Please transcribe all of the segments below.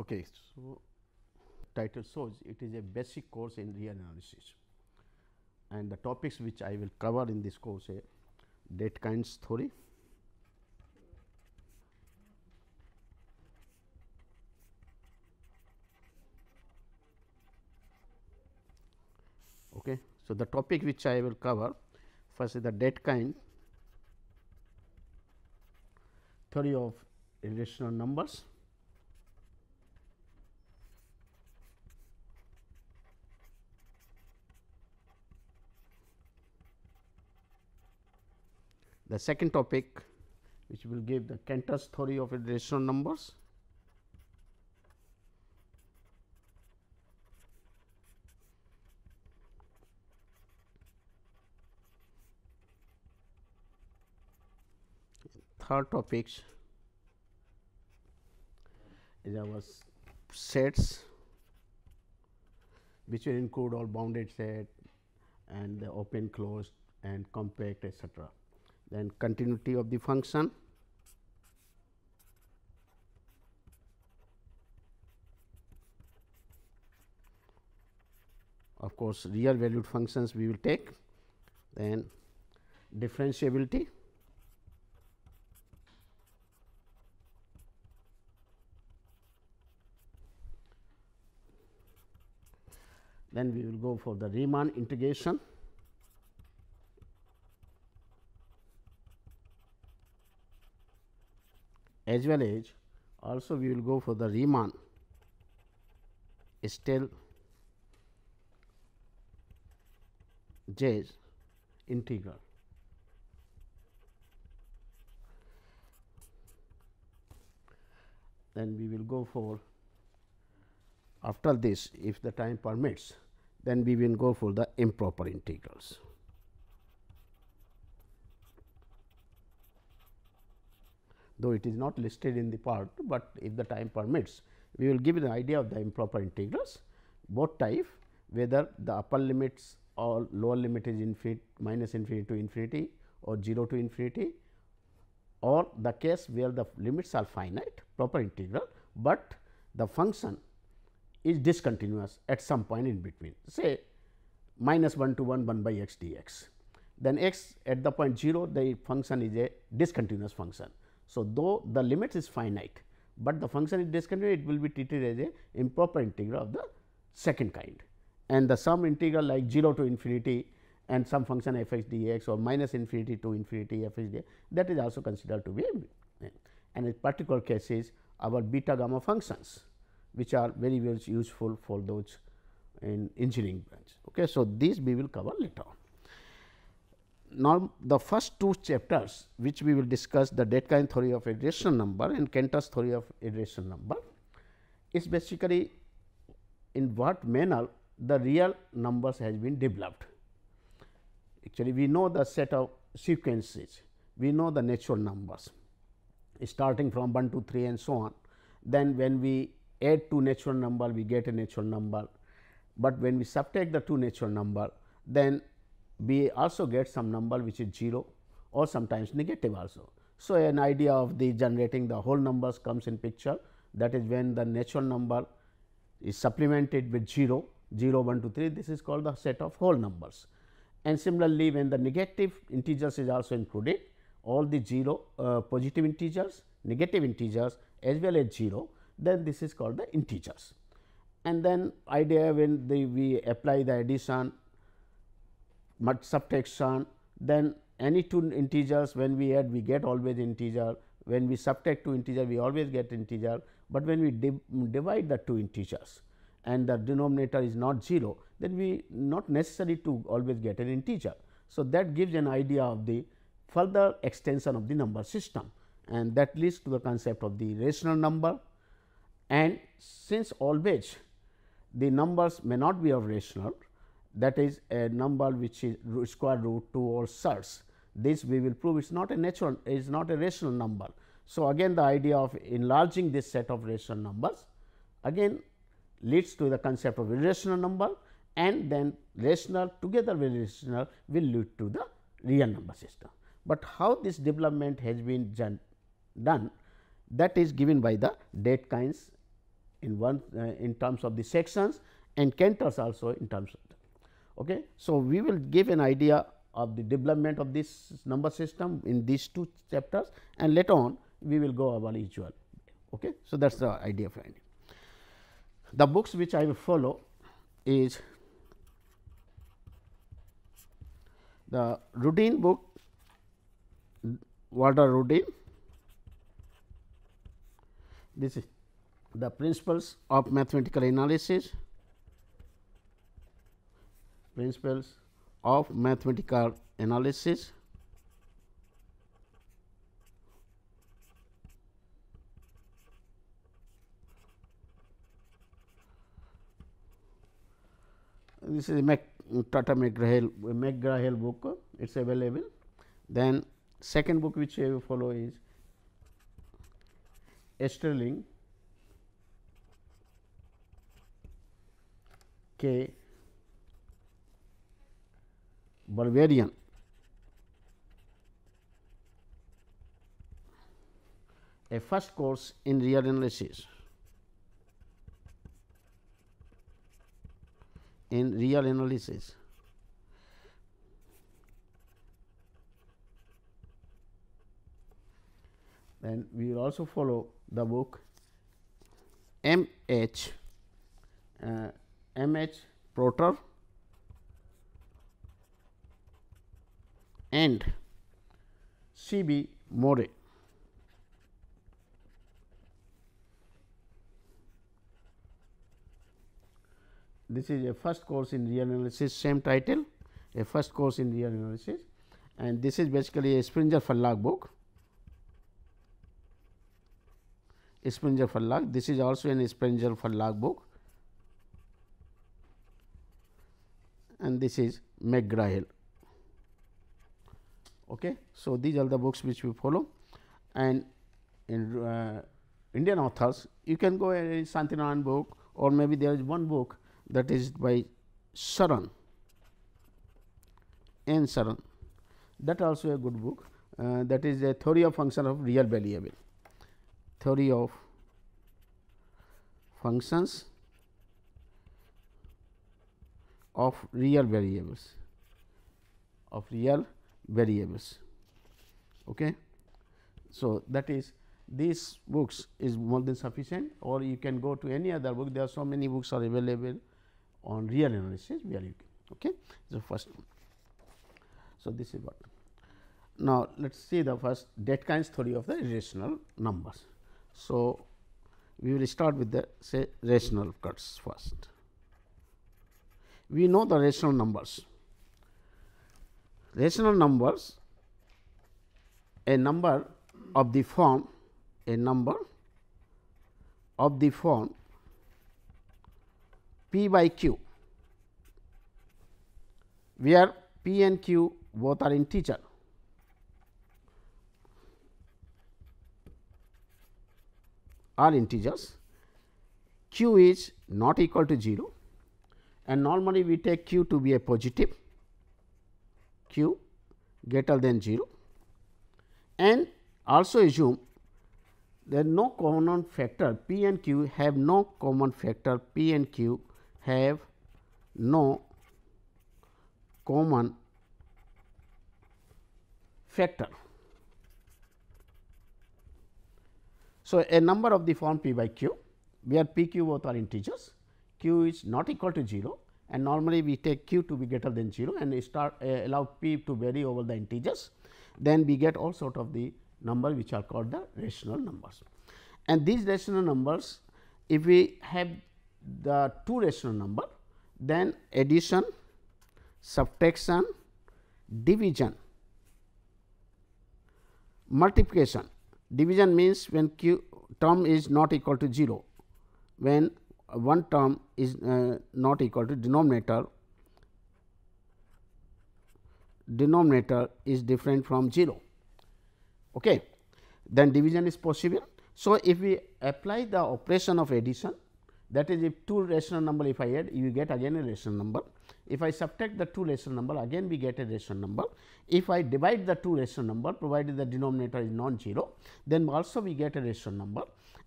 Okay, so title shows it is a basic course in real analysis, and the topics which I will cover in this course are Dedekinds theory, okay. So, the topic which I will cover first is the Dedekind theory of irrational numbers. The second topic which will give the Cantor's theory of irrational numbers. Third topic is our sets, which will include all bounded set and the open, closed and compact, etc. Then continuity of the function, of course, real valued functions we will take, then differentiability, then we will go for the Riemann integration, as well as also we will go for the Riemann Stieltjes integral. Then we will go for, after this, if the time permits, then we will go for the improper integrals. Though it is not listed in the part, but if the time permits, we will give an idea of the improper integrals, both type, whether the upper limits or lower limit is infinite, minus infinity to infinity or 0 to infinity, or the case where the limits are finite, proper integral, but the function is discontinuous at some point in between, say minus 1 to 1 by x dx. Then x at the point 0, the function is a discontinuous function. So, though the limit is finite, but the function is discontinuous, it will be treated as a improper integral of the second kind, and the sum integral like 0 to infinity and some function f x dx or minus infinity to infinity f x dx, that is also considered to be, and in particular cases our beta gamma functions, which are very useful for those in engineering branch. Okay. So, these we will cover later on. Now, the first two chapters which we will discuss, the Dedekind theory of irrational number and Cantor's theory of irrational number, is basically in what manner the real numbers has been developed. Actually, we know the set of sequences, we know the natural numbers starting from 1 to 3 and so on. Then when we add two natural number, we get a natural number, but when we subtract the two natural number, then we also get some number which is 0 or sometimes negative also. So, an idea of the generating the whole numbers comes in picture, that is when the natural number is supplemented with 0, 0, 1 to 3, this is called the set of whole numbers. And similarly, when the negative integers is also included, all the 0 positive integers, negative integers as well as 0, then this is called the integers. And then idea when we apply the addition, subtraction, then any two integers when we add we get always integer, when we subtract two integer we always get integer, but when we divide the two integers and the denominator is not 0, then we not necessary to always get an integer. So, that gives an idea of the further extension of the number system, and that leads to the concept of the rational number. And since always the numbers may not be of rational, that is a number which is square root 2 or surds, this we will prove it is not a natural, is not a rational number. So, again the idea of enlarging this set of rational numbers again leads to the concept of irrational number, and then rational together with rational will lead to the real number system. But how this development has been done, that is given by the Dedekind's in one in terms of the sections and cantors also in terms of that. Okay. So, we will give an idea of the development of this number system in these two chapters, and later on we will go about each one. Okay. So, that is the idea of it. The books which I will follow is the Rudin book, Walter Rudin. This is the Principles of Mathematical Analysis, Principles of Mathematical Analysis. This is Tata McGraw-Hill book, it is available. Then second book which I will follow is Easterling K. Barbarian, a first course in real analysis. In real analysis. Then we will also follow the book M.H. Porter and C.B. Morey. This is a first course in real analysis, same title, a first course in real analysis, and this is basically a Springer Verlag book. Springer Verlag, this is also an Springer Verlag book, and this is McGraw-Hill. Okay. So, these are the books which we follow, and in Indian authors you can go a Santinaran book, or maybe there is one book that is by Saran, N. Saran, that also a good book, that is a theory of function of real variable, theory of functions of real variables, Okay. So, that is these books is more than sufficient, or you can go to any other book. There are so many books are available on real analysis where you can. Okay. So, first one. So, this is what. Now, let us see the first Dedekinds theory of the rational numbers. So, we will start with the say rational cuts first. We know the rational numbers. Rational numbers, a number of the form, P by Q, where P and Q both are integer. Q is not equal to 0, and normally we take Q to be a positive, Q greater than 0, and also assume there is no common factor, P and Q have no common factor, P and Q have no common factor. So, a number of the form P by Q, where P Q both are integers, Q is not equal to 0, and normally we take Q to be greater than 0 and start allow P to vary over the integers. Then we get all sort of the number which are called the rational numbers. And these rational numbers, if we have the two rational number, then addition, subtraction, division, multiplication. Division means when Q term is not equal to 0, when one term is not equal to denominator is different from 0. Okay. Then division is possible. So, if we apply the operation of addition, that is, if two rational number if I add, you get again a rational number. If I subtract the two rational number, again we get a rational number. If I divide the two rational number, provided the denominator is non-zero, then also we get a rational number,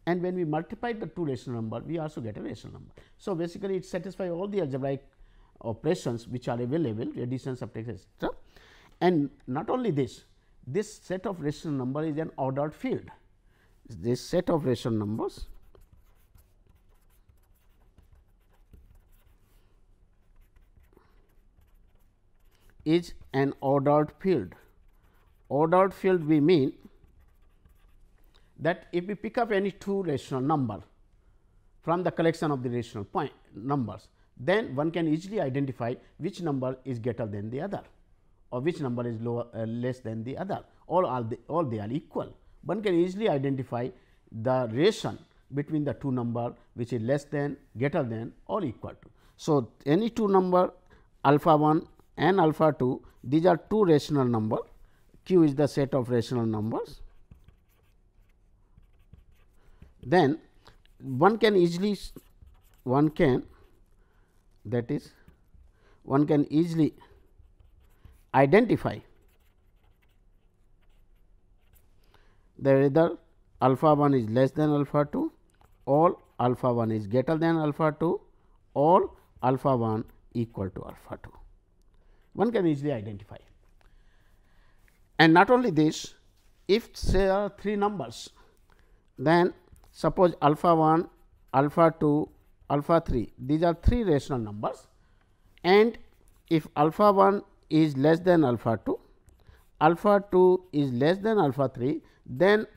and when we multiply the two rational number, we also get a rational number. So, basically it satisfies all the algebraic operations which are available, addition, subtraction, etc. And not only this, this set of rational number is an ordered field. This set of rational numbers is an ordered field. Ordered field we mean that if we pick up any two rational number from the collection of the rational point numbers, then one can easily identify which number is greater than the other, or which number is lower less than the other, or all they are equal. One can easily identify the relation between the two number which is less than, greater than, or equal to. So, any two number alpha 1 and alpha 2, these are two rational number. Q is the set of rational numbers. Then one can easily identify that either alpha 1 is less than alpha 2, or alpha 1 is greater than alpha 2, or alpha 1 equal to alpha 2. One can easily identify. And not only this, if there are three numbers, then suppose alpha 1, alpha 2, alpha 3, these are three rational numbers, and if alpha 1 is less than alpha 2, alpha 2 is less than alpha 3, then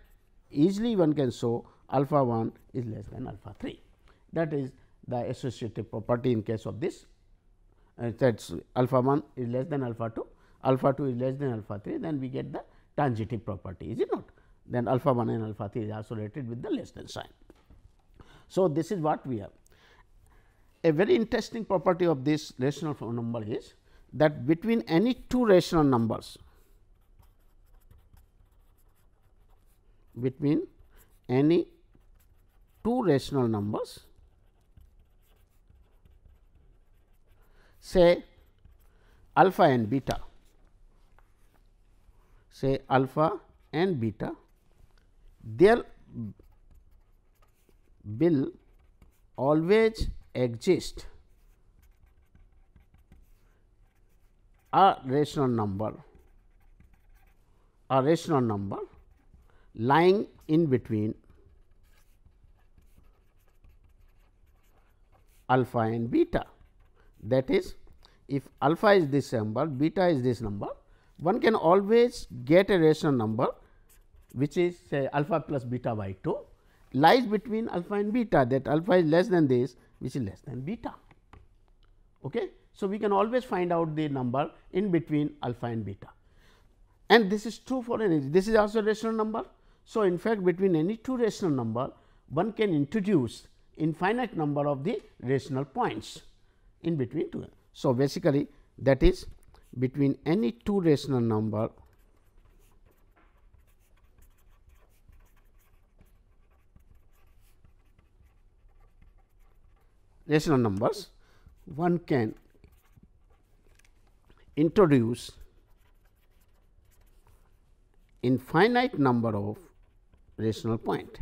easily one can show alpha 1 is less than alpha 3. That is the associative property in case of this. That is alpha 1 is less than alpha 2, alpha 2 is less than alpha 3, then we get the transitive property, is it not? Then alpha 1 and alpha 3 is also related with the less than sign. So, this is what we have. A very interesting property of this rational number is that between any two rational numbers, say alpha and beta, there will always exist a rational number lying in between alpha and beta. That is, if alpha is this number, beta is this number, one can always get a rational number which is say alpha plus beta by 2 lies between alpha and beta, that alpha is less than this, which is less than beta. Okay. So, we can always find out the number in between alpha and beta, and this is true for any, this is also a rational number. So, in fact, between any two rational number, one can introduce infinite number of the rational points in between two. So, basically that is between any two rational numbers, one can introduce infinite number of rational points.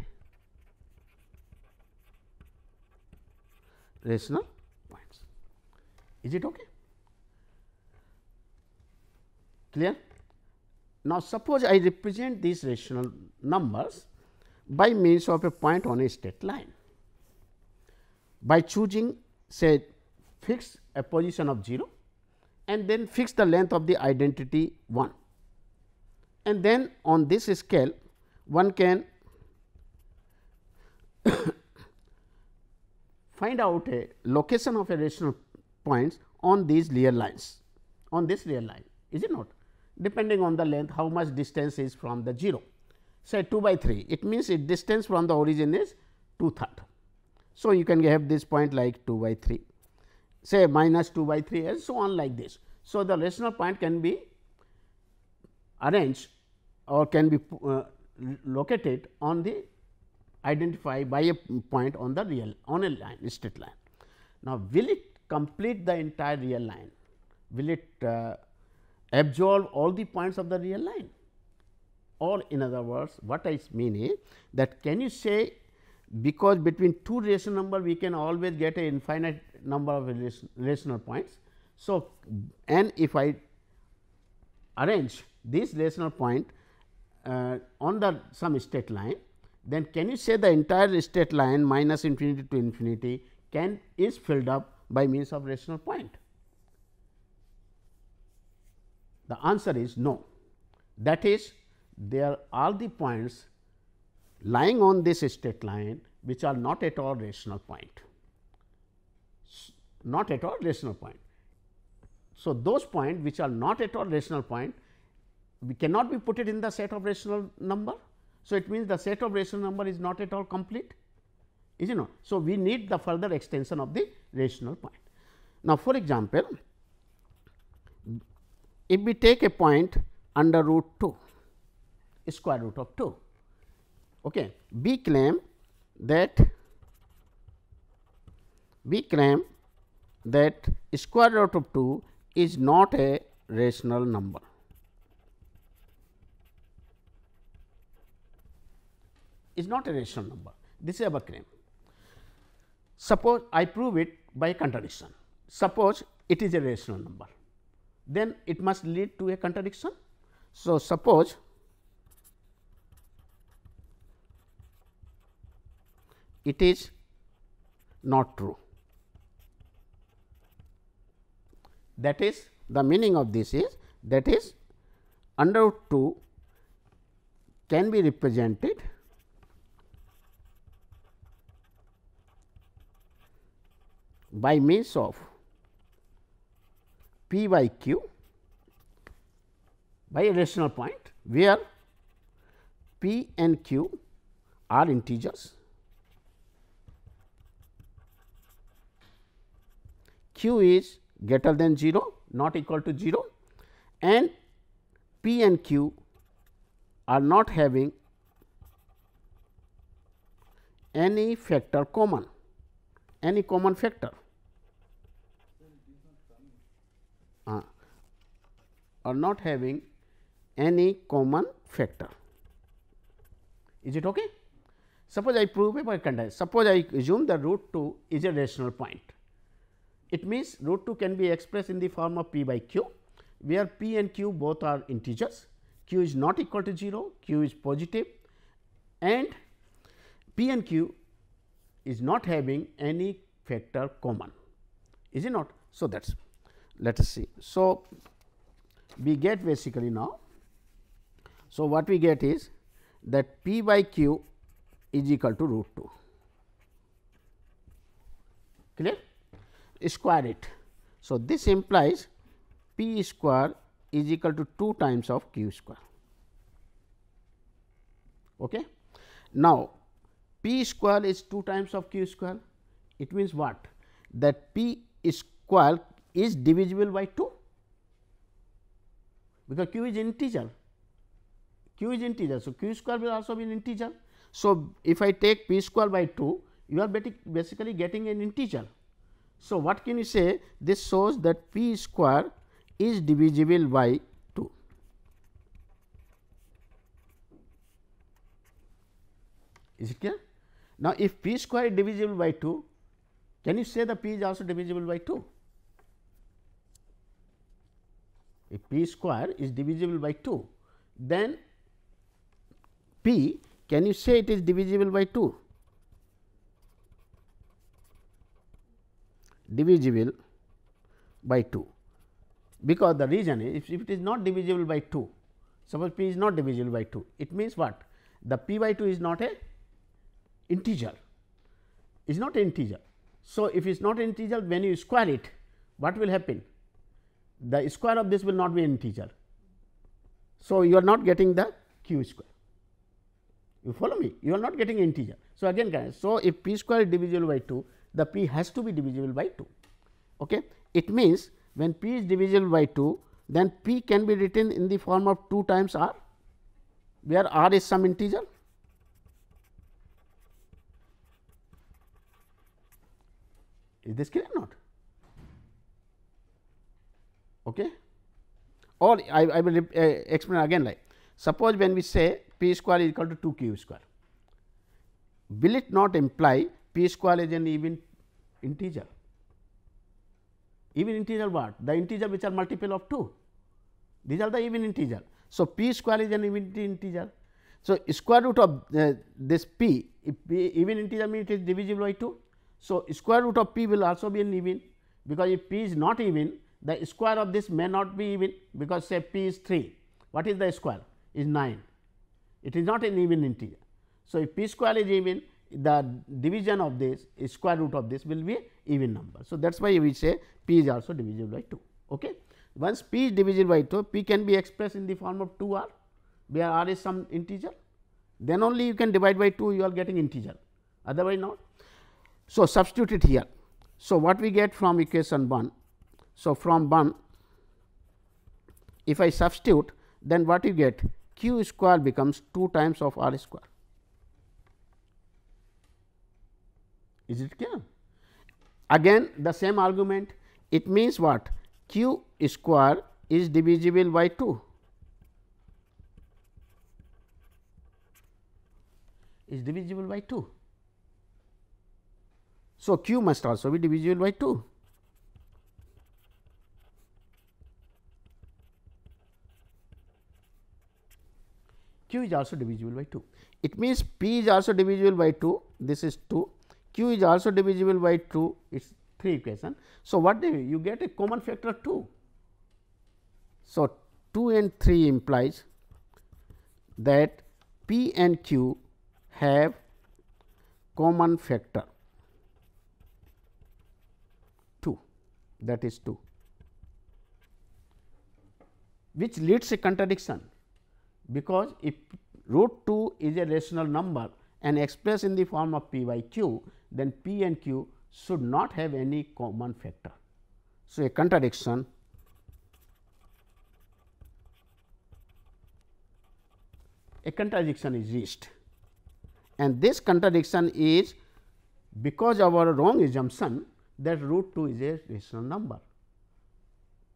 Is it okay? Clear? Now, suppose I represent these rational numbers by means of a point on a straight line, by choosing say fix a position of 0 and then fix the length of the identity 1, and then on this scale one can find out a location of a rational points on these real lines, on this real line, is it not, depending on the length how much distance is from the 0. Say 2 by 3, it means its distance from the origin is 2/3. So, you can have this point like 2 by 3, say minus 2 by 3 and so on like this. So, the rational point can be arranged or can be located on the identify by a point on the real on a line straight line. Now, will it complete the entire real line? Will it absorb all the points of the real line? Or in other words, what I mean is that can you say, because between two rational number we can always get an infinite number of rational points. So, and if I arrange this rational point on the some straight line, then can you say the entire straight line minus infinity to infinity is filled up by means of rational point? The answer is no. That is, there are the points lying on this straight line which are not at all rational point, not at all rational point. So, those points which are not at all rational point, we cannot be put it in the set of rational number. So, it means the set of rational number is not at all complete, is it not? So, we need the further extension of the rational point. Now, for example, if we take a point under root 2, square root of 2, okay, we claim that square root of 2 is not a rational number. Is not a rational number. This is our claim. Suppose I prove it by contradiction. Suppose it is a rational number, then it must lead to a contradiction. So, suppose it is not true. That is, the meaning of this is, that is, under root 2 can be represented by means of p by q by a rational point, where p and q are integers, q is greater than 0, not equal to 0, and p and q are not having any factor common, any common factor, are not having any common factor. Is it okay? Suppose I prove it by condition. Suppose I assume the root 2 is a rational point. It means root 2 can be expressed in the form of p by q, where p and q both are integers, q is not equal to 0, q is positive, and p and q is not having any factor common. Is it not? So, that is, let us see. So, we get basically now. So, what we get is that p by q is equal to root 2, clear? Square it. So, this implies p square is equal to 2 times of q square. Okay. Now, p square is 2 times of q square. It means what? That p square is divisible by 2, because q is integer. Q is integer. So, q square will also be an integer. So, if I take p square by 2, you are basically getting an integer. So, what can you say? This shows that p square is divisible by 2. Is it clear? Now, if p square is divisible by 2, can you say the p is also divisible by 2? If p square is divisible by 2, then p, can you say it is divisible by 2? Divisible by 2, because the reason is, if it is not divisible by 2, suppose p is not divisible by 2, it means what? The p by 2 is not a integer, is not an integer. So, if it is not an integer, when you square it, what will happen? The square of this will not be an integer. So, you are not getting the q square. You follow me? You are not getting an integer. So, again guys, so if p square is divisible by 2, the p has to be divisible by 2. Okay. It means, when p is divisible by 2, then p can be written in the form of 2 times r, where r is some integer. Is this clear or not? Okay. Or I will explain again, like suppose when we say p square is equal to 2 q square, will it not imply p square is an even integer? Even integer what? The integer which are multiple of 2, these are the even integer. So, p square is an even integer. So, square root of this p, if p even integer means it is divisible by 2. So, square root of p will also be an even, because if p is not even, the square of this may not be even, because say p is 3, what is the square? Is 9, it is not an even integer. So, if p square is even, the division of this square root of this will be even number. So, that is why we say p is also divisible by 2. Okay. Once p is divisible by 2, p can be expressed in the form of 2 r, where r is some integer, then only you can divide by 2, you are getting integer, otherwise not. So, substitute it here. So, what we get from equation 1? So, from 1, if I substitute, then what you get? Q square becomes 2 times of r square. Is it clear? Again the same argument, it means what? Q square is divisible by 2, is divisible by 2. So, q must also be divisible by 2. Q is also divisible by 2. It means p is also divisible by 2, this is 2, q is also divisible by 2, it is 3 equation. So, what do you get? A common factor 2. So, 2 and 3 implies that p and q have common factor 2, that is 2, which leads a contradiction, because if root 2 is a rational number and expressed in the form of p by q, then p and q should not have any common factor. So, a contradiction is reached, and this contradiction is because of our wrong assumption that root 2 is a rational number.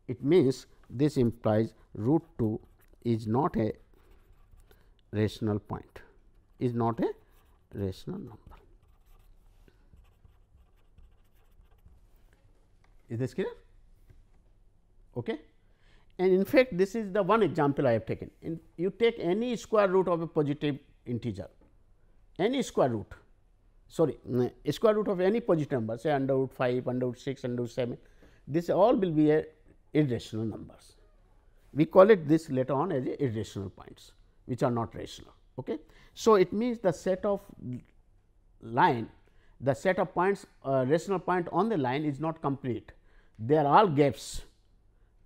It means this implies root 2 is not a rational point, is not a rational number. Is this clear? Okay. And in fact, this is the one example I have taken. You take any square root of a positive integer, any square root, square root of any positive number, say under root 5, under root 6, under root 7, this all will be a irrational numbers. We call it this later on as a irrational points, which are not rational. Okay. So, it means the set of line, the set of points, rational point on the line is not complete. There are gaps,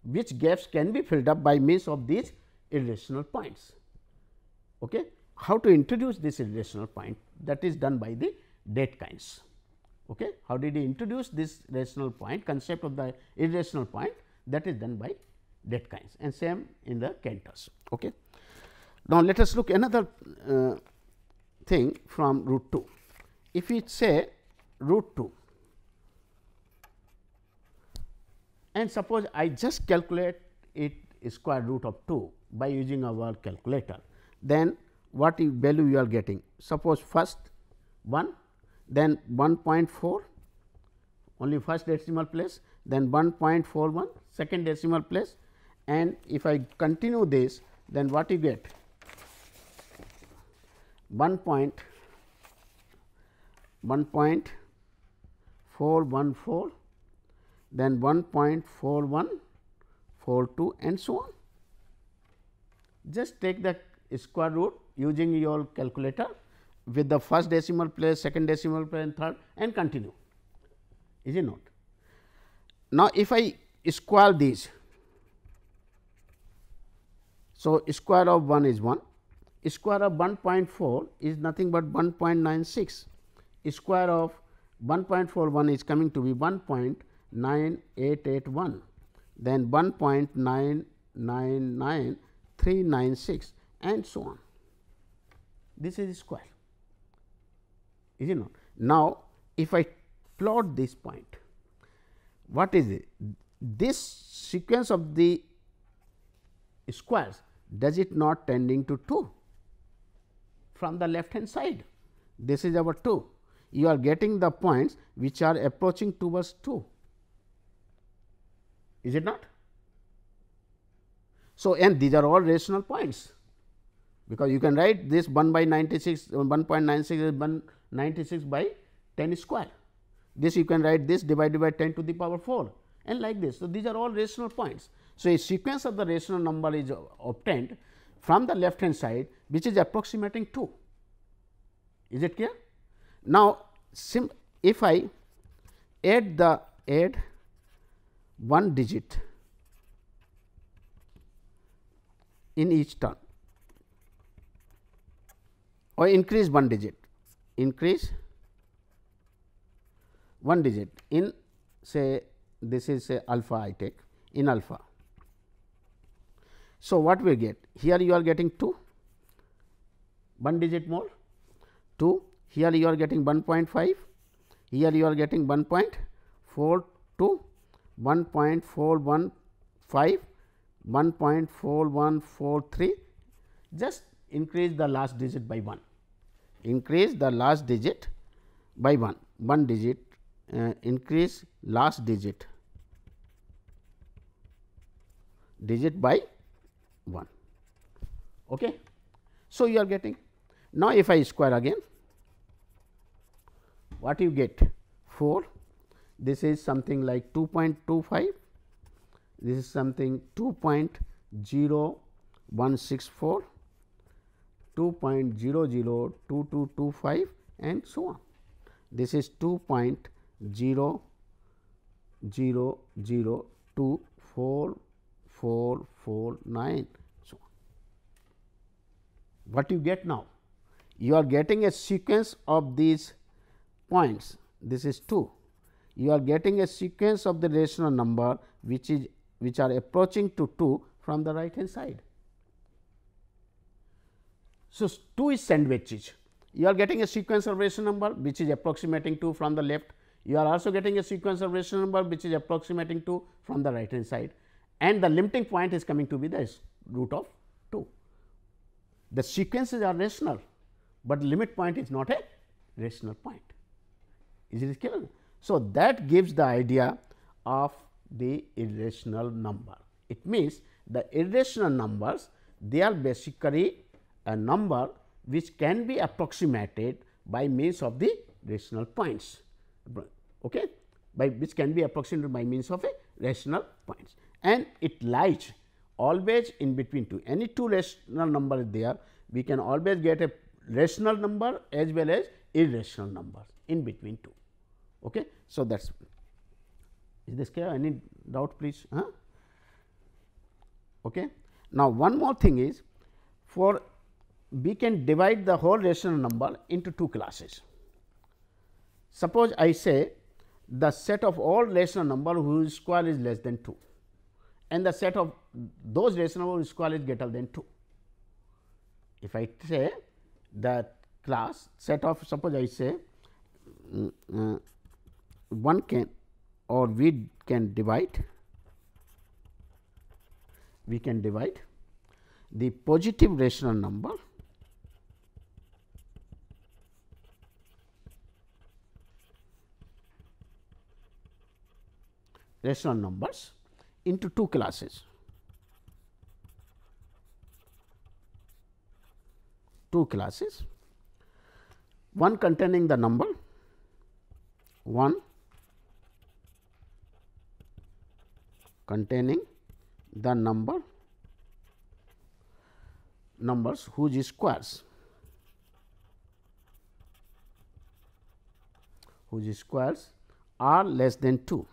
which gaps can be filled up by means of these irrational points. Okay. How to introduce this irrational point? That is done by the Dedekind. Okay. How did he introduce this rational point, concept of the irrational point? That is done by Dedekind, and same in the Cantor's. Okay. Now, let us look another thing from root 2. If we say root 2, and suppose I just calculate it square root of 2 by using our calculator, then what value you are getting? Suppose first 1, then 1.4, only first decimal place, then 1.41 second decimal place, and if I continue this, then what you get? 1.414, then 1.4142 and so on. Just take the square root using your calculator with the first decimal place, second decimal place and third, and continue, is it not? Now, if I square these, so square of 1 is 1, square of 1.4 is nothing but 1.96, square of 1.41 is coming to be 1.9881, then 1.999396 and so on. This is square, is it not? Now, if I plot this point, what is it? This sequence of the squares, does it not tending to 2 from the left hand side? This is our 2. You are getting the points which are approaching towards 2, is it not? So, and these are all rational points, because you can write this 1 by 96, 1.96 is 196 by 10 square. This you can write this divided by 10 to the power 4 and like this. So, these are all rational points. So, a sequence of the rational number is obtained from the left hand side, which is approximating 2. Is it clear? Now, if I add one digit in each term, or increase one digit in say this is say alpha, I take in alpha. So, what we get here, you are getting 2, one digit more 2, here you are getting 1.5, here you are getting 1.42, 1.415, 1.4143, just increase the last digit by 1, increase the last digit by 1 digit, increase last digit by 1. Okay. So, you are getting, now if I square again, what you get 4, this is something like 2.25, this is something 2.0164, 2.002225 and so on. This is 2.00024449. So, what you get now? You are getting a sequence of these points. This is 2. You are getting a sequence of the rational number which are approaching to 2 from the right hand side. So, 2 is sandwiches. You are getting a sequence of rational number which is approximating 2 from the left. You are also getting a sequence of rational number which is approximating 2 from the right hand side, and the limiting point is coming to be the root of 2. The sequences are rational, but limit point is not a rational point. Is it clear? So, that gives the idea of the irrational number. It means the irrational numbers, they are basically a number which can be approximated by means of the rational points, okay, by which can be approximated by means of a rational points, and it lies always in between 2. Any 2 rational number is there, we can always get a rational number as well as irrational numbers in between 2. Okay. So, that is this clear? Any doubt, please? Okay. Now, one more thing is, for we can divide the whole rational number into 2 classes. Suppose I say the set of all rational number whose square is less than 2, and the set of those rational number whose square is greater than 2. If I say that class set of, suppose I say one can, or we can divide the positive rational number numbers into 2 classes. One containing the number 1, containing the numbers whose squares are less than 2,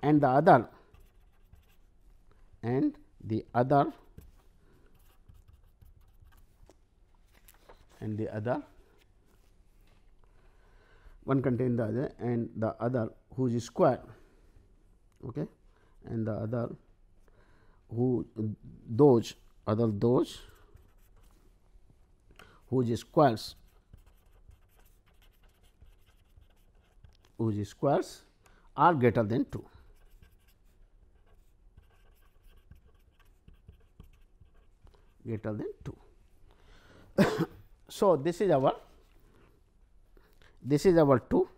and the other one contain the other, and the other whose square, okay, and the other those whose squares whose squares are greater than 2. Greater than 2. So, this is our 2.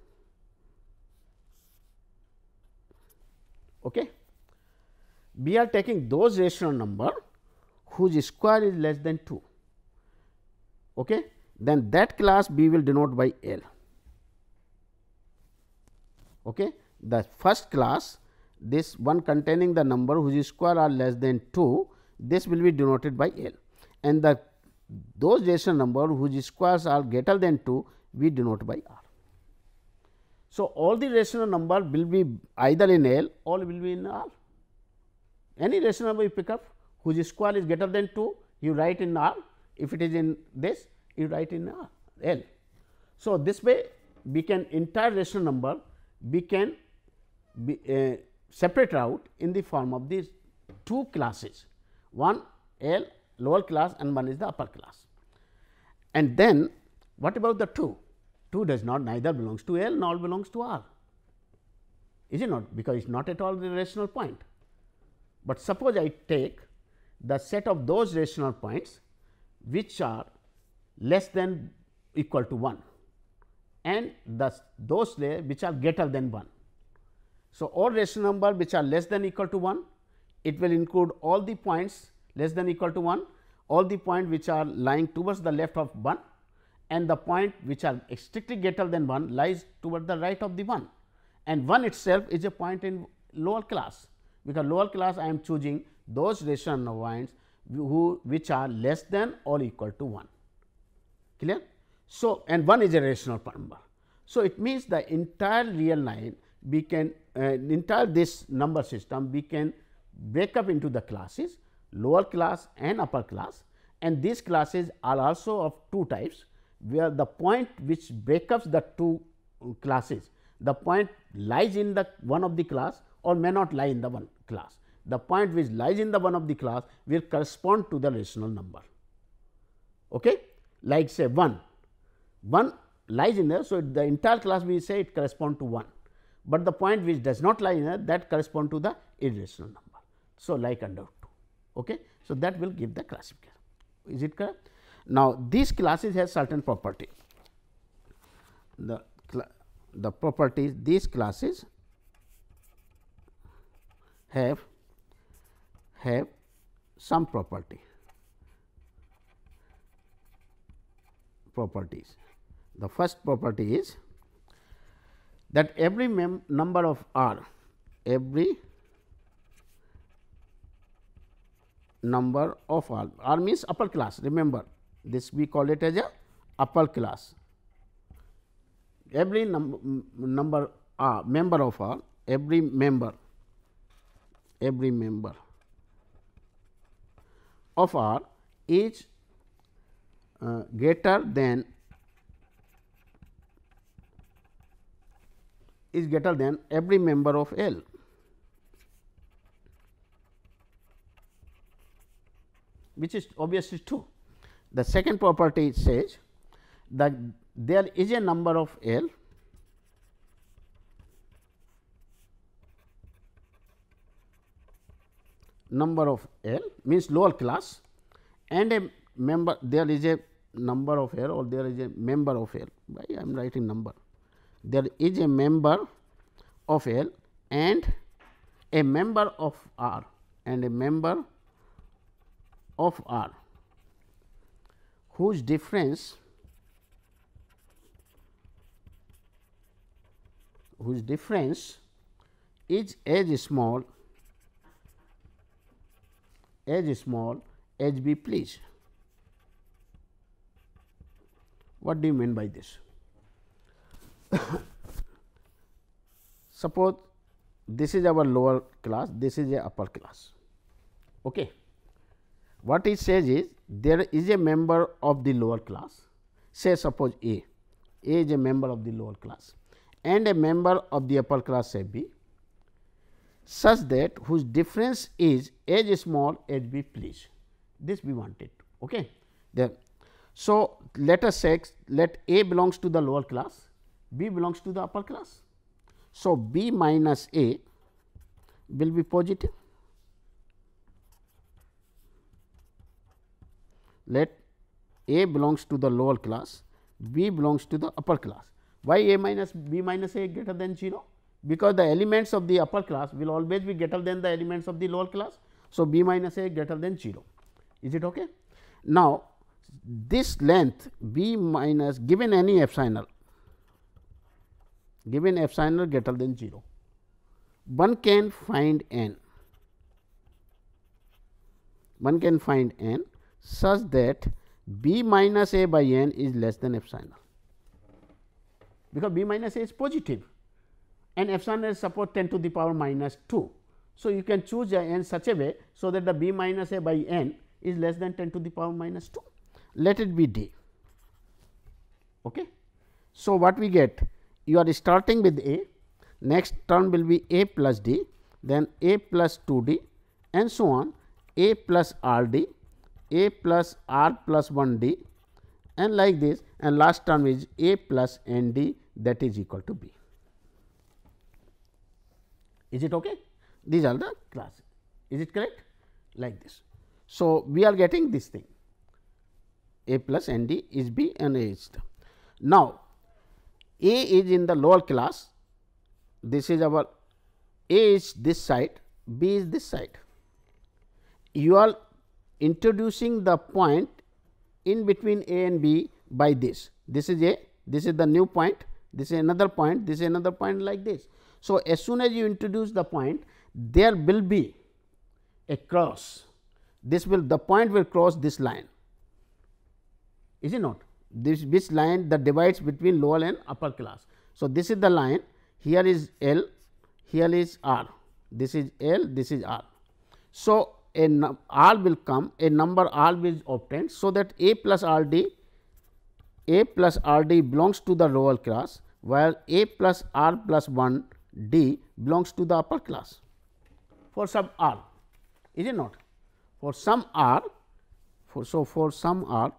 Okay. We are taking those rational number whose square is less than 2. Okay. Then that class we will denote by L. Okay. The first class, this one containing the number whose square are less than 2, this will be denoted by L, and those rational number whose squares are greater than 2 we denote by R. So, all the rational number will be either in L or will be in R. Any rational number you pick up whose square is greater than 2, you write in R. If it is in this, you write in R, L. So, this way we can entire rational number we can separate out in the form of these two classes, one L lower class and one is the upper class. And then what about the 2? 2 does not neither belongs to L nor belongs to R, is it not? Because it is not at all the rational point. But suppose I take the set of those rational points which are less than equal to 1 and those which are greater than 1. So, all rational number which are less than equal to 1, it will include all the points less than equal to 1, all the points which are lying towards the left of 1, and the point which are strictly greater than 1 lies toward the right of the 1, and 1 itself is a point in lower class, because lower class I am choosing those rational points which are less than or equal to 1. Clear? So, and 1 is a rational number. So, it means the entire real line we can entire this number system we can break up into the classes lower class and upper class, and these classes are also of two types, where the point which breaks up the two classes, the point lies in the one of the class or may not lie in the one class. The point which lies in the one of the class will correspond to the rational number. Okay? Like say 1 lies in there. So, the entire class we say it correspond to 1, but the point which does not lie in there that correspond to the irrational number. So, like under 2. Okay? So, that will give the classification. Is it correct? Now, these classes have certain property. The properties these classes have some properties. The first property is that every number of R, R means upper class, remember this we call it as a upper class. Every member of R, every member of R is greater than every member of L. Which is obviously true. The second property says that there is a number of L means lower class, and a member there is a number of L or there is a member of L. Why I am writing number? There is a member of L and a member of R whose difference is as small as we please. What do you mean by this? Suppose this is our lower class, this is a upper class. Okay. What it says is there is a member of the lower class, say suppose A is a member of the lower class and a member of the upper class say B, such that whose difference is as small as we please. This we wanted. Okay. Then, so let us say let A belongs to the lower class, B belongs to the upper class. So, B minus A will be positive. Let A belongs to the lower class, B belongs to the upper class. Why A minus B minus A greater than 0? Because the elements of the upper class will always be greater than the elements of the lower class. So, B minus A greater than 0. Is it okay? Now, this length B minus given any epsilon, given epsilon greater than 0, one can find n. One can find n such that B minus A by n is less than epsilon, because B minus A is positive and epsilon is suppose 10 to the power minus 2. So, you can choose n such a way, so that the B minus A by n is less than 10 to the power minus 2. Let it be d. Okay. So, what we get? You are starting with A, next term will be A plus d, then A plus 2 d and so on, A plus r d, A plus r plus 1 d and like this, and last term is A plus n d, that is equal to B. Is it okay? These are the classes. Is it correct? Like this. So, we are getting this thing, A plus n d is B and A is the. Now, A is in the lower class, this is our A is this side, B is this side. You are introducing the point in between A and B by this. This is A, this is the new point, this is another point, this is another point like this. So, as soon as you introduce the point, there will be a cross, this will the point will cross this line, is it not? This which line that divides between lower and upper class. So, this is the line, here is L, here is R, this is L, this is R. So, R will come, a number R will obtained, so that A plus R d belongs to the lower class, while A plus R plus 1 d belongs to the upper class for some R, is it not? For some R, for some R,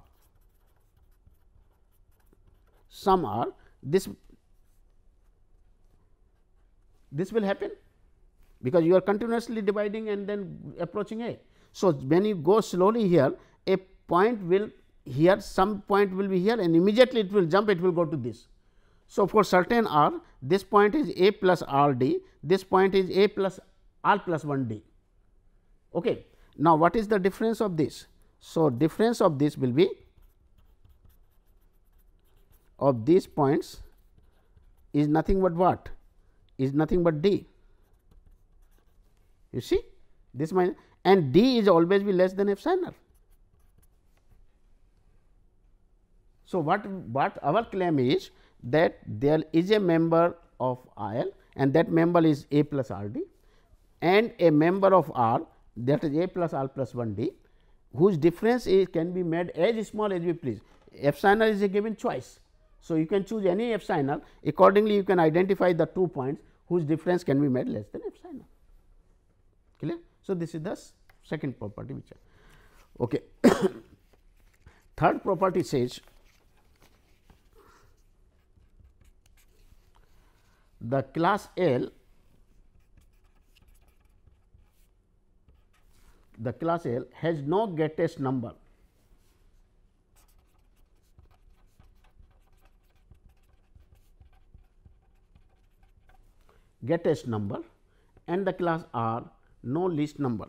this will happen, because you are continuously dividing and then approaching A. So, when you go slowly here, a point will here, some point will be here and immediately it will jump, it will go to this. So, for certain R, this point is A plus R d, this point is A plus R plus 1 d. Okay. Now, what is the difference of this? So, difference of this will be of these points is nothing but what? Is nothing but d. You see this minus, and d is always be less than epsilon. So, what our claim is that there is a member of IL and that member is A plus R d, and a member of R, that is A plus R plus 1 d, whose difference is can be made as small as we please. Epsilon is a given choice. So, you can choose any epsilon, accordingly you can identify the 2 points whose difference can be made less than epsilon. Clear? So, this is the second property which are okay. Third property says the class L, has no greatest number and the class R no least number.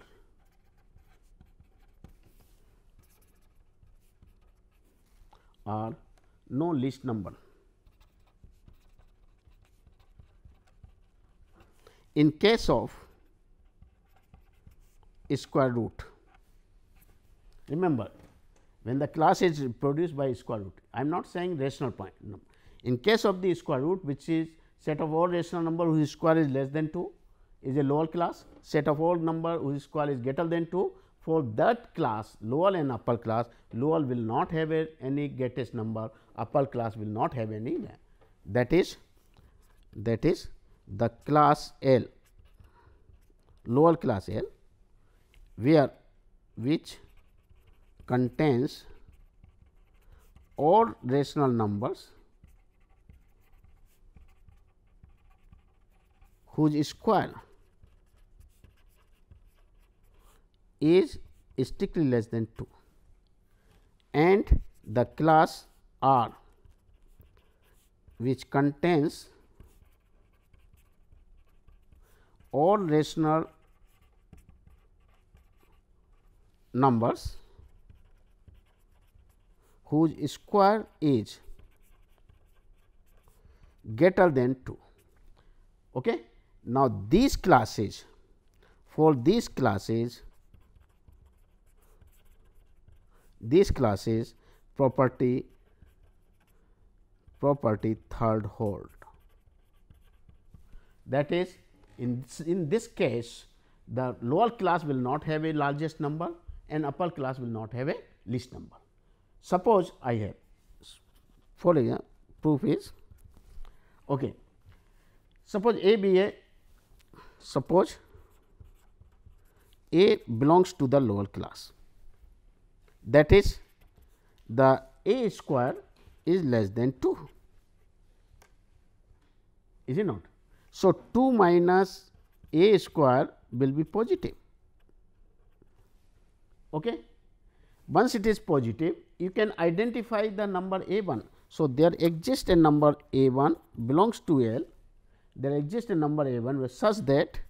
In case of square root, remember when the class is produced by square root, I am not saying rational point. No. In case of the square root, which is set of all rational number whose square is less than 2 is a lower class, set of all number whose square is greater than 2, for that class lower and upper class, lower will not have any greatest number, upper class will not have any, that is the class L, lower class L, which contains all rational numbers whose square is strictly less than 2 and the class R which contains all rational numbers whose square is greater than 2. Okay. Now, these classes, for these classes property third hold. That is, in this case the lower class will not have a largest number and upper class will not have a least number. Suppose I have, for example, proof is okay. Suppose A be a, suppose A belongs to the lower class, that is the A square is less than 2, is it not? So, 2 minus A square will be positive. Okay. Once it is positive, you can identify the number A 1. So, there exists a number A 1 belongs to L, there exists a number A 1 such that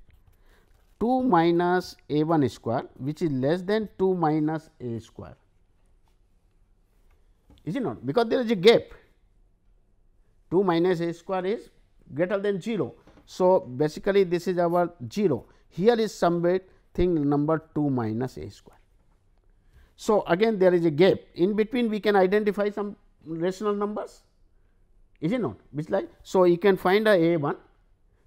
2 minus A 1 square which is less than 2 minus A square, is it not? Because there is a gap, 2 minus A square is greater than 0. So, basically this is our 0, here is somewhere thing number 2 minus A square. So, again there is a gap, in between we can identify some rational numbers, is it not? Which like, so you can find a 1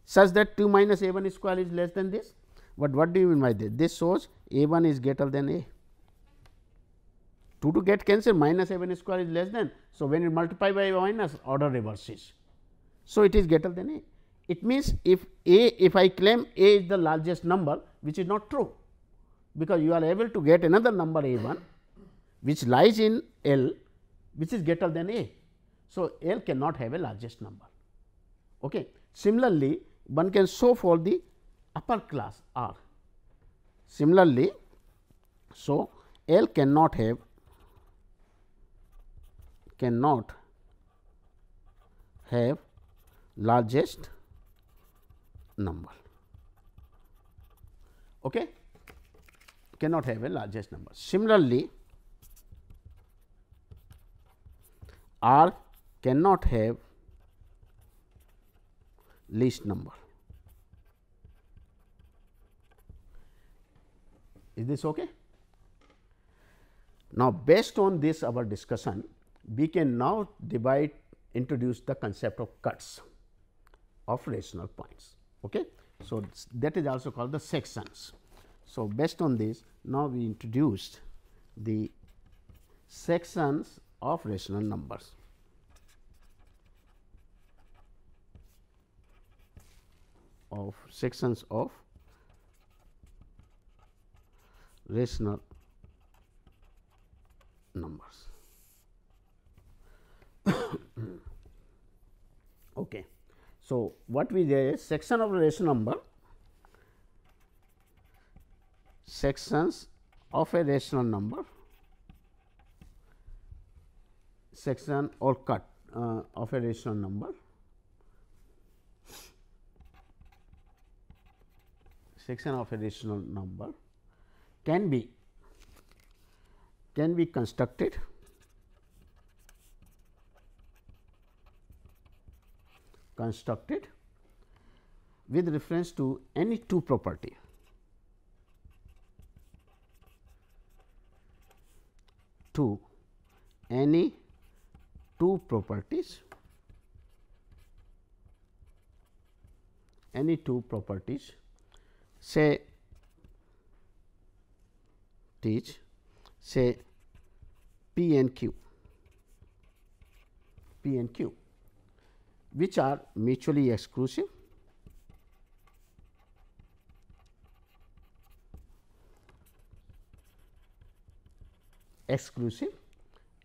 such that 2 minus A 1 square is less than this, but what do you mean by this? This shows A 1 is greater than A. 2 to get cancelled, minus A 1 square is less than. So, when you multiply by minus, order reverses. So, it is greater than A. It means, if I claim A is the largest number, which is not true, because you are able to get another number A 1 which lies in L which is greater than A. So, L cannot have a largest number. Okay. Similarly, one can show for the upper class R. Similarly, so L cannot have largest number. Okay. Cannot have a largest number. Similarly, R cannot have least number. Is this okay? Now, based on this our discussion, we can now introduce the concept of cuts of rational points. Okay. So, that is also called the sections. So, based on this, now we introduced the sections of rational numbers. Sections of rational numbers. Okay. So, what we say is section of a rational number, sections of a rational number, section or cut of a rational number, section of a rational number can be constructed with reference to any two property. To any two properties, say P and Q, which are mutually exclusive,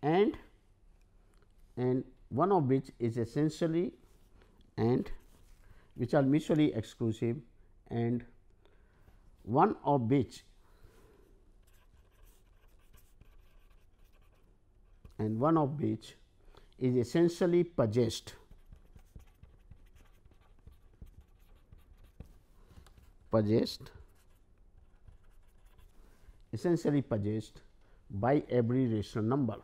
and one of which is essentially and which are mutually exclusive and one of which is essentially possessed by every rational number.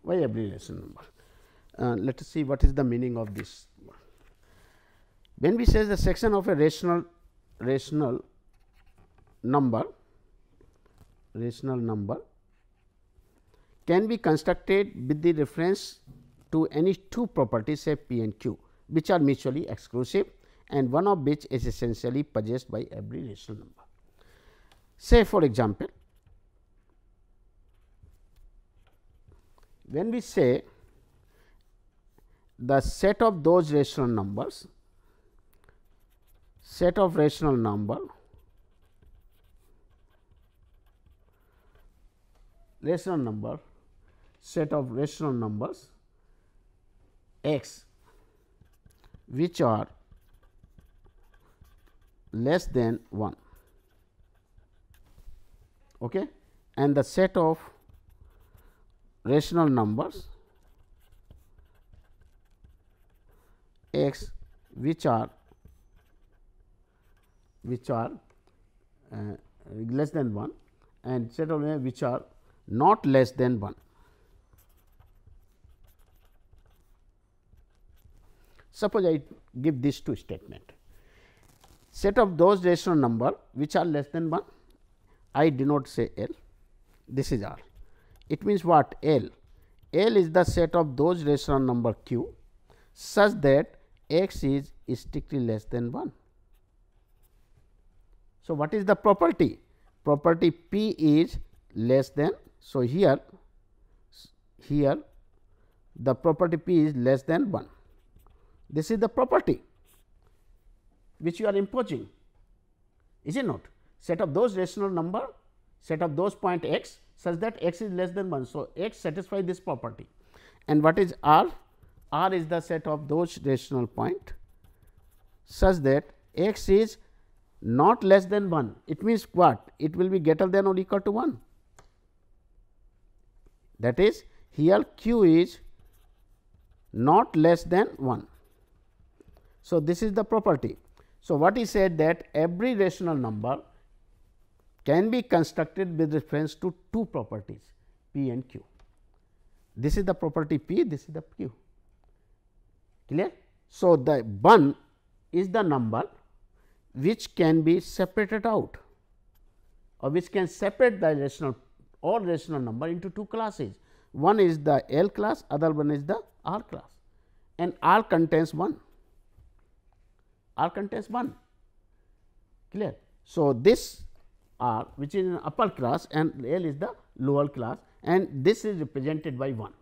By every rational number. Let us see what is the meaning of this. When we say the section of a rational number can be constructed with the reference to any two properties, say P and Q, which are mutually exclusive and one of which is essentially possessed by every rational number. Say for example, when we say the set of those rational numbers, set of rational numbers x which are less than 1, okay, and the set of rational numbers x which are less than 1 and set of which are not less than 1. Suppose I give these two statements. Set of those rational number which are less than 1, I denote say L, this is R. It means what? L is the set of those rational number Q such that x is strictly less than 1. So, what is the property? Property P is less than. So, here the property P is less than 1. This is the property which you are imposing, is it not? Set of those rational number, set of those point x such that x is less than 1. So, x satisfies this property. And what is R? R is the set of those rational point such that x is not less than 1. It means what? It will be greater than or equal to 1. That is, here q is not less than 1. So, this is the property. So, what he said that every rational number can be constructed with reference to two properties P and Q. This is the property P, this is the Q. Clear? So, the 1 is the number which can be separated out or which can separate the rational number into two classes. One is the L class, other one is the R class, and R contains 1. R contains 1. Clear? So, this R which is in upper class and L is the lower class, and this is represented by 1.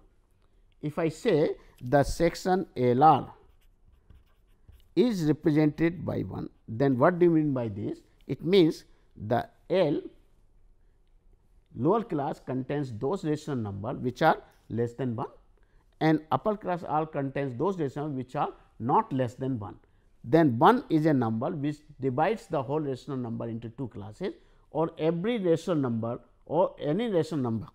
If I say the section L R is represented by 1, then what do you mean by this? It means the L lower class contains those rational number which are less than 1 and upper class R contains those rational which are not less than 1. Then 1 is a number which divides the whole rational number into two classes, or every rational number or any rational number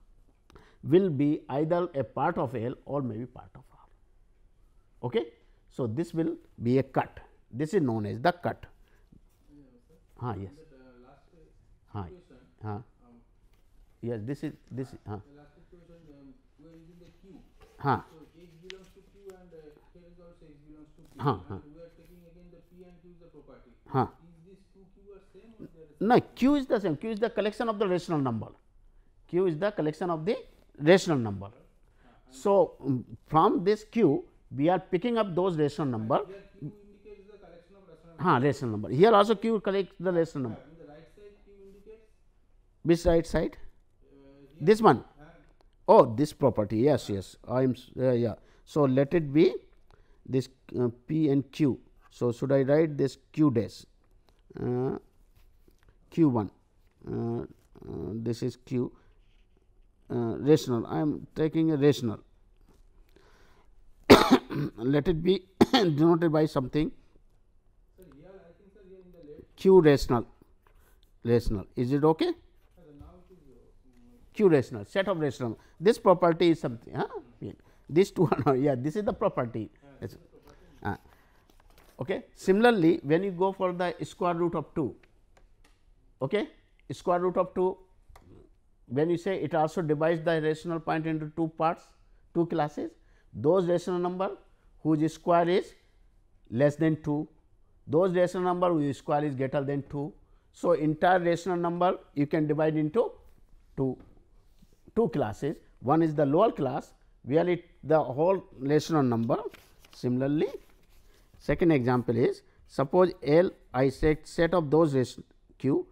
will be either a part of L or maybe part of R. Okay? So, this will be a cut. This is known as the cut. Yes. Yes, this is this. The last equation we are using the Q. So, H belongs to Q and here is also H belongs to Q. And we are taking again the P and Q is the property. Is this 2 Q are same or they are same? No, Q is the same. Q is the collection of the rational number. Q is the collection of the rational number. So, from this Q we are picking up those rational number. Here Q indicates the collection of rational number. Rational number. Here also Q collects the rational number. In the right side Q indicates? Which right side? This one. Oh, this property. Yes, yes. I am. Yeah. So, let it be this P and Q. So, should I write this Q dash? Q1. This is Q rational. I am taking a rational. Let it be denoted by something. Sir, here I think, sir, here in the left. Q rational. Rational. Is it okay? Sir, now it is Q rational. Set of rational. This property is something. These two are not. Yeah. This is the property. this is the property. Okay. Similarly, when you go for the square root of 2, okay, square root of 2, when you say it also divides the rational point into 2 parts, 2 classes, those rational number whose square is less than 2, those rational number whose square is greater than 2. So, entire rational number you can divide into two classes. One is the lower class, where it the whole rational number. Similarly, second example is, suppose L I set of those Q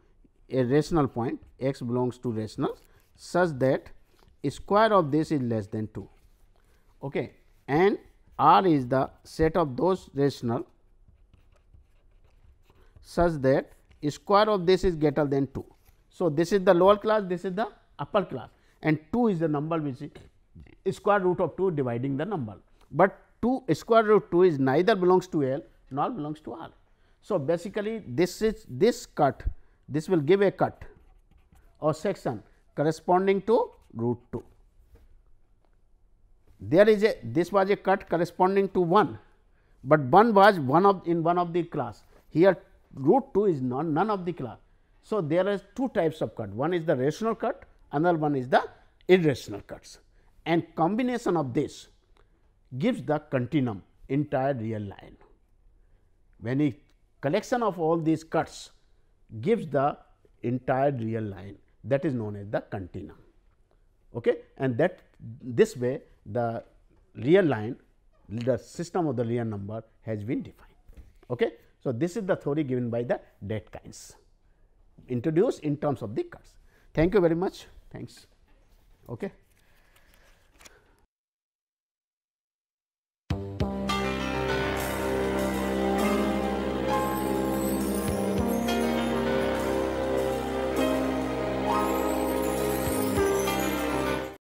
a rational point x belongs to rational such that square of this is less than 2, okay, and R is the set of those rational such that square of this is greater than 2. So, this is the lower class, this is the upper class, and 2 is the number which is square root of 2 dividing the number, but square root 2 is neither belongs to L nor belongs to R. So, basically this is this cut, this will give a cut or section corresponding to root 2. There is this was a cut corresponding to 1, but 1 was in one of the class. Here root 2 is none of the class. So, there are 2 types of cut, one is the rational cut, another one is the irrational cuts, and combination of this gives the continuum, entire real line. When a collection of all these cuts gives the entire real line, that is known as the continuum, okay? And that this way the real line, the system of the real number has been defined. Okay? So, this is the theory given by the Dedekind, introduced in terms of the cuts. Thank you very much. Thanks. Okay.